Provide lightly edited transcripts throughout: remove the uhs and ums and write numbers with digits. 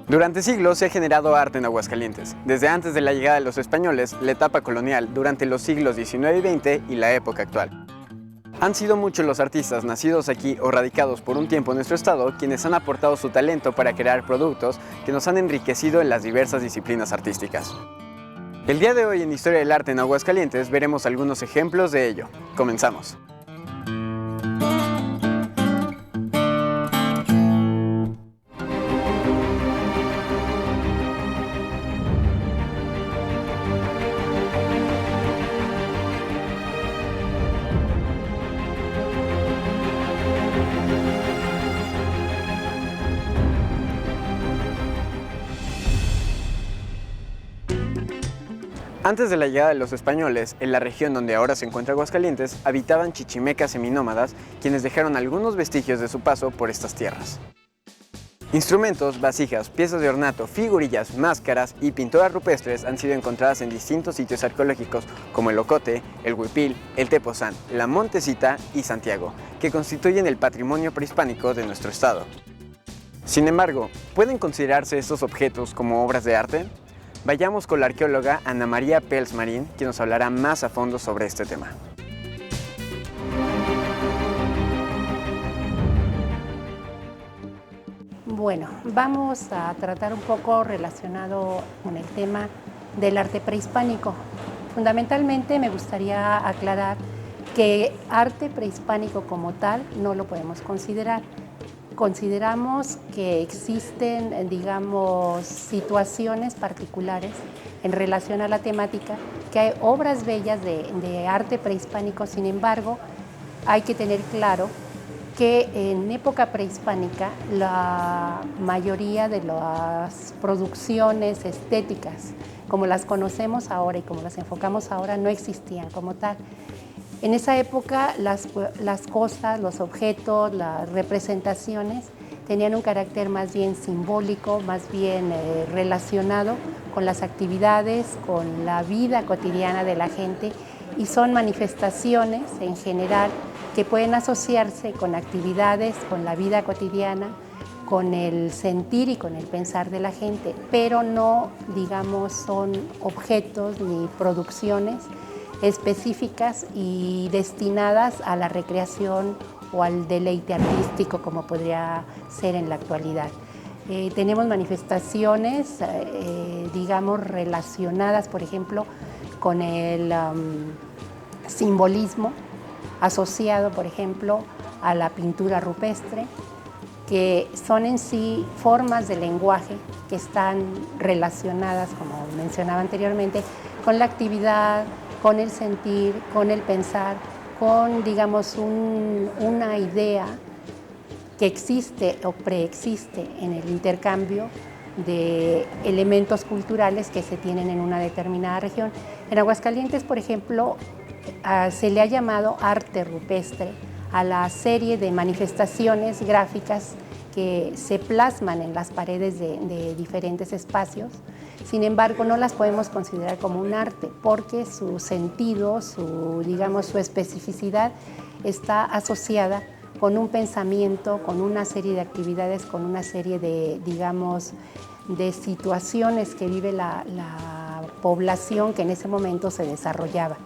Durante siglos se ha generado arte en Aguascalientes, desde antes de la llegada de los españoles, la etapa colonial, durante los siglos XIX y XX y la época actual. Han sido muchos los artistas nacidos aquí o radicados por un tiempo en nuestro estado quienes han aportado su talento para crear productos que nos han enriquecido en las diversas disciplinas artísticas. El día de hoy en Historia del Arte en Aguascalientes veremos algunos ejemplos de ello. Comenzamos. Antes de la llegada de los españoles, en la región donde ahora se encuentra Aguascalientes, habitaban chichimecas seminómadas, quienes dejaron algunos vestigios de su paso por estas tierras. Instrumentos, vasijas, piezas de ornato, figurillas, máscaras y pinturas rupestres han sido encontradas en distintos sitios arqueológicos como el Ocote, el Huipil, el Tepoztlán, la Montecita y Santiago, que constituyen el patrimonio prehispánico de nuestro estado. Sin embargo, ¿pueden considerarse estos objetos como obras de arte? Vayamos con la arqueóloga Ana María Pels Marín, quien nos hablará más a fondo sobre este tema. Bueno, vamos a tratar un poco relacionado con el tema del arte prehispánico. Fundamentalmente me gustaría aclarar que arte prehispánico como tal no lo podemos considerar. Consideramos que existen, digamos, situaciones particulares en relación a la temática, que hay obras bellas de arte prehispánico. Sin embargo, hay que tener claro que en época prehispánica la mayoría de las producciones estéticas, como las conocemos ahora y como las enfocamos ahora, no existían como tal. En esa época las cosas, los objetos, las representaciones tenían un carácter más bien simbólico, más bien relacionado con las actividades, con la vida cotidiana de la gente, y son manifestaciones en general que pueden asociarse con actividades, con la vida cotidiana, con el sentir y con el pensar de la gente, pero no, digamos, son objetos ni producciones específicas y destinadas a la recreación o al deleite artístico como podría ser en la actualidad. Tenemos manifestaciones, digamos, relacionadas, por ejemplo, con el simbolismo asociado, por ejemplo, a la pintura rupestre, que son en sí formas de lenguaje que están relacionadas, como mencionaba anteriormente, con la actividad, con el sentir, con el pensar, con, digamos, una idea que existe o preexiste en el intercambio de elementos culturales que se tienen en una determinada región. En Aguascalientes, por ejemplo, se le ha llamado arte rupestre a la serie de manifestaciones gráficas que se plasman en las paredes de diferentes espacios. Sin embargo, no las podemos considerar como un arte porque su sentido, digamos, su especificidad está asociada con un pensamiento, con una serie de actividades, con una serie de, digamos, de situaciones que vive la población que en ese momento se desarrollaba.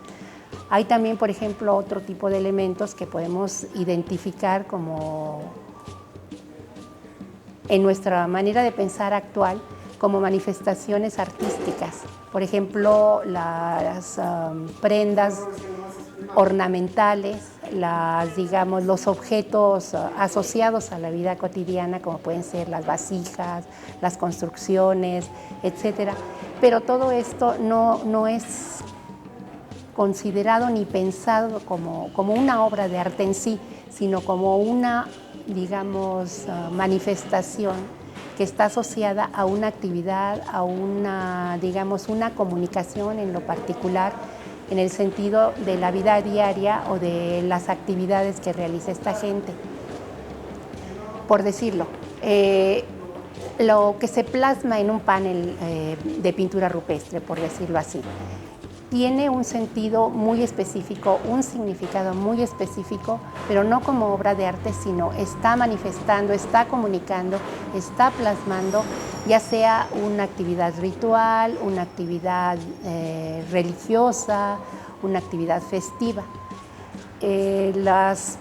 Hay también, por ejemplo, otro tipo de elementos que podemos identificar como en nuestra manera de pensar actual como manifestaciones artísticas. Por ejemplo, las prendas ornamentales, digamos, los objetos asociados a la vida cotidiana, como pueden ser las vasijas, las construcciones, etcétera. Pero todo esto no es considerado ni pensado como una obra de arte en sí, sino como una, digamos, manifestación que está asociada a una actividad, a una, digamos, una comunicación en lo particular, en el sentido de la vida diaria o de las actividades que realiza esta gente. Por decirlo, lo que se plasma en un panel de pintura rupestre, por decirlo así, tiene un sentido muy específico, un significado muy específico, pero no como obra de arte, sino está manifestando, está comunicando, está plasmando ya sea una actividad ritual, una actividad religiosa, una actividad festiva.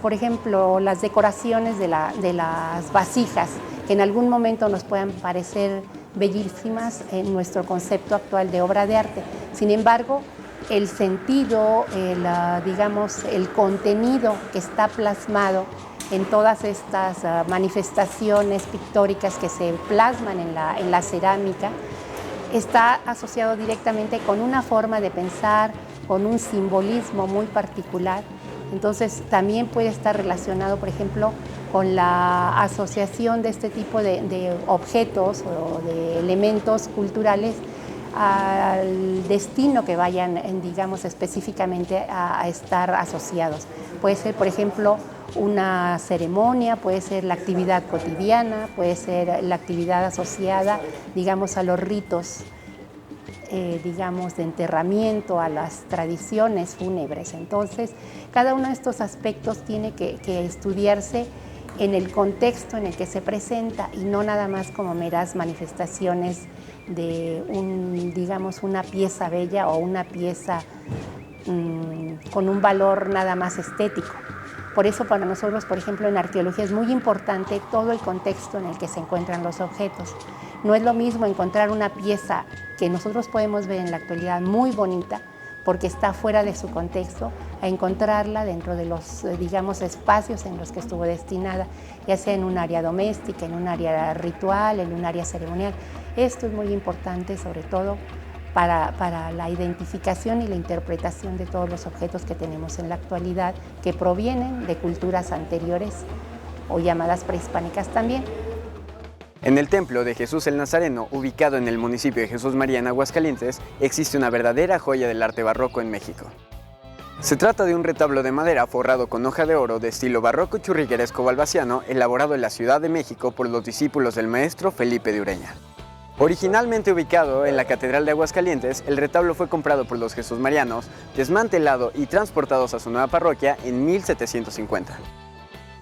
Por ejemplo, las decoraciones de las vasijas, que en algún momento nos puedan parecer bellísimas en nuestro concepto actual de obra de arte. Sin embargo, el sentido, digamos, el contenido que está plasmado en todas estas manifestaciones pictóricas que se plasman en la cerámica, está asociado directamente con una forma de pensar, con un simbolismo muy particular. Entonces también puede estar relacionado, por ejemplo, con la asociación de este tipo de objetos o de elementos culturales al destino que vayan, digamos, específicamente a estar asociados. Puede ser, por ejemplo, una ceremonia, puede ser la actividad cotidiana, puede ser la actividad asociada, digamos, a los ritos digamos, de enterramiento, a las tradiciones fúnebres. Entonces, cada uno de estos aspectos tiene que estudiarse en el contexto en el que se presenta y no nada más como meras manifestaciones de digamos, una pieza bella o una pieza con un valor nada más estético. Por eso para nosotros, por ejemplo, en arqueología es muy importante todo el contexto en el que se encuentran los objetos. No es lo mismo encontrar una pieza que nosotros podemos ver en la actualidad muy bonita, porque está fuera de su contexto, a encontrarla dentro de los, digamos, espacios en los que estuvo destinada, ya sea en un área doméstica, en un área ritual, en un área ceremonial. Esto es muy importante, sobre todo para la identificación y la interpretación de todos los objetos que tenemos en la actualidad, que provienen de culturas anteriores o llamadas prehispánicas también. En el Templo de Jesús el Nazareno, ubicado en el municipio de Jesús María en Aguascalientes, existe una verdadera joya del arte barroco en México. Se trata de un retablo de madera forrado con hoja de oro de estilo barroco churrigueresco balbaciano, elaborado en la Ciudad de México por los discípulos del maestro Felipe de Ureña. Originalmente ubicado en la Catedral de Aguascalientes, el retablo fue comprado por los jesusmarianos, desmantelado y transportados a su nueva parroquia en 1750.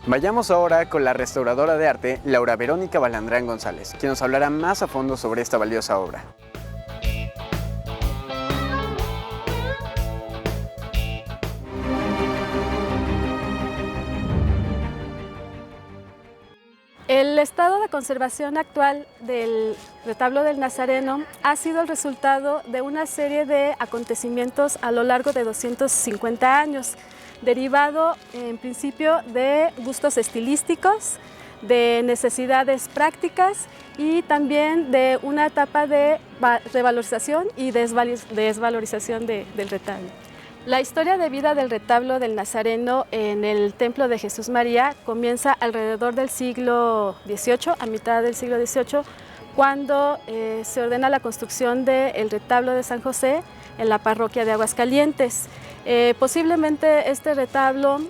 Vayamos ahora con la restauradora de arte Laura Verónica Balandrán González, quien nos hablará más a fondo sobre esta valiosa obra. El estado de conservación actual del retablo del Nazareno ha sido el resultado de una serie de acontecimientos a lo largo de 250 años, derivado en principio de gustos estilísticos, de necesidades prácticas y también de una etapa de revalorización y desvalorización del retablo. La historia de vida del retablo del Nazareno en el Templo de Jesús María comienza alrededor del siglo XVIII, a mitad del siglo XVIII, cuando se ordena la construcción del retablo de San José en la parroquia de Aguascalientes. Posiblemente este retablo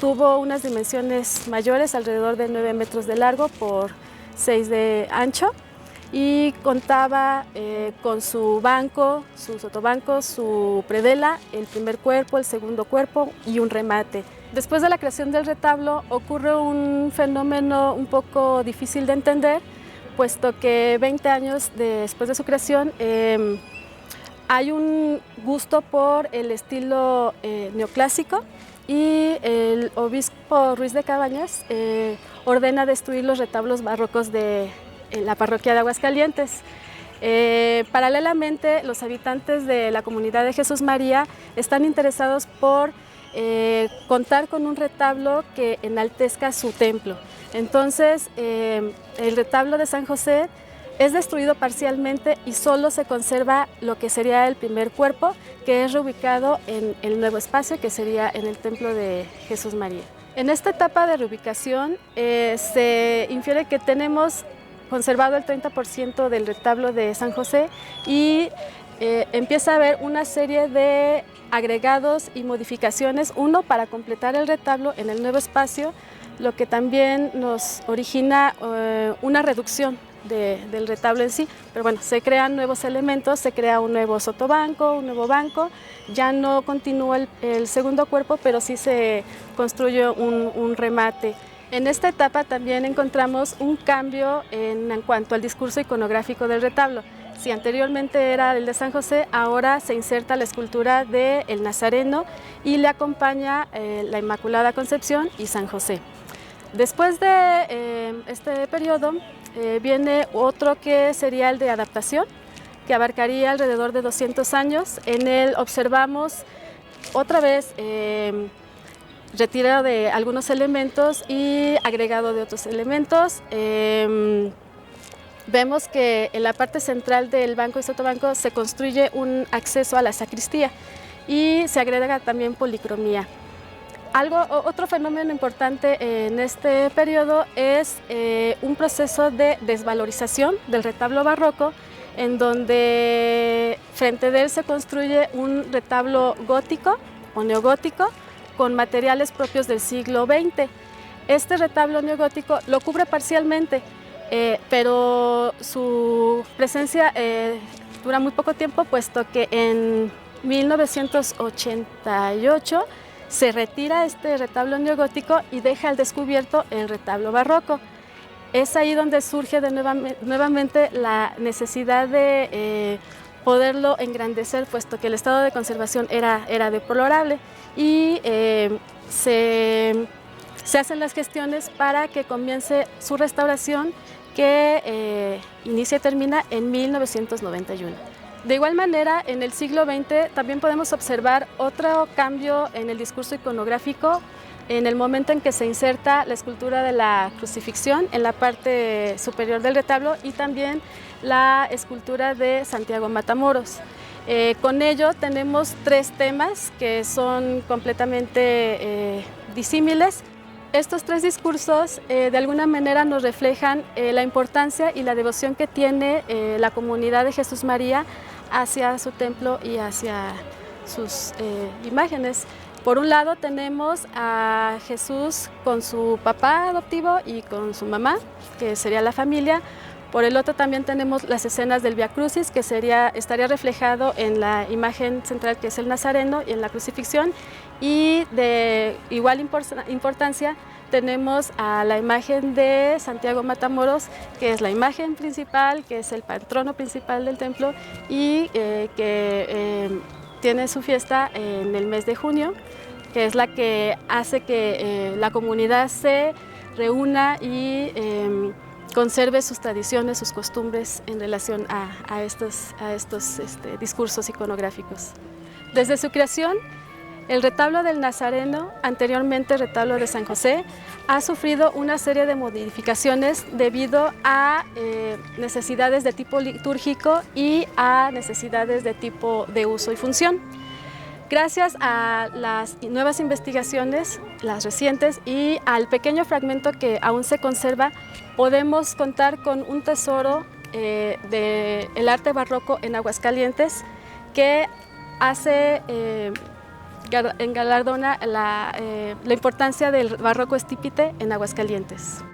tuvo unas dimensiones mayores, alrededor de 9 metros de largo por 6 de ancho, y contaba con su banco, su sotobanco, su predela, el primer cuerpo, el segundo cuerpo y un remate. Después de la creación del retablo ocurre un fenómeno un poco difícil de entender, puesto que 20 años después de su creación hay un gusto por el estilo neoclásico y el obispo Ruiz de Cabañas ordena destruir los retablos barrocos en la parroquia de Aguascalientes. Paralelamente, los habitantes de la comunidad de Jesús María están interesados por contar con un retablo que enaltezca su templo. Entonces, el retablo de San José es destruido parcialmente y solo se conserva lo que sería el primer cuerpo, que es reubicado en el nuevo espacio, que sería en el templo de Jesús María. En esta etapa de reubicación se infiere que tenemos conservado el 30% del retablo de San José y empieza a haber una serie de agregados y modificaciones, uno para completar el retablo en el nuevo espacio, lo que también nos origina una reducción del retablo en sí, pero bueno, se crean nuevos elementos, se crea un nuevo sotobanco, un nuevo banco, ya no continúa el segundo cuerpo, pero sí se construye un remate. En esta etapa también encontramos un cambio en cuanto al discurso iconográfico del retablo. Si anteriormente era el de San José, ahora se inserta la escultura del Nazareno y le acompaña la Inmaculada Concepción y San José. Después de este periodo viene otro que sería el de adaptación, que abarcaría alrededor de 200 años. En él observamos otra vez retirado de algunos elementos y agregado de otros elementos. Vemos que en la parte central del banco y sotobanco se construye un acceso a la sacristía y se agrega también policromía. Otro fenómeno importante en este periodo es un proceso de desvalorización del retablo barroco, en donde frente a él se construye un retablo gótico o neogótico con materiales propios del siglo XX. Este retablo neogótico lo cubre parcialmente, pero su presencia dura muy poco tiempo, puesto que en 1988 se retira este retablo neogótico y deja al descubierto el retablo barroco. Es ahí donde surge nuevamente la necesidad de poderlo engrandecer, puesto que el estado de conservación era deplorable, y se hacen las gestiones para que comience su restauración, que inicia y termina en 1991. De igual manera, en el siglo XX también podemos observar otro cambio en el discurso iconográfico en el momento en que se inserta la escultura de la crucifixión en la parte superior del retablo y también la escultura de Santiago Matamoros. Con ello tenemos tres temas que son completamente disímiles. Estos tres discursos de alguna manera nos reflejan la importancia y la devoción que tiene la comunidad de Jesús María hacia su templo y hacia sus imágenes. Por un lado tenemos a Jesús con su papá adoptivo y con su mamá, que sería la familia. Por el otro también tenemos las escenas del Vía Crucis, que estaría reflejado en la imagen central, que es el Nazareno, y en la crucifixión. Y de igual importancia tenemos a la imagen de Santiago Matamoros, que es la imagen principal, que es el patrono principal del templo y que tiene su fiesta en el mes de junio, que es la que hace que la comunidad se reúna y conserve sus tradiciones, sus costumbres en relación a estos discursos iconográficos. Desde su creación, el retablo del Nazareno, anteriormente retablo de San José, ha sufrido una serie de modificaciones debido a necesidades de tipo litúrgico y a necesidades de tipo de uso y función. Gracias a las nuevas investigaciones, las recientes, y al pequeño fragmento que aún se conserva, podemos contar con un tesoro del arte barroco en Aguascalientes que engalardona la importancia del barroco estípite en Aguascalientes.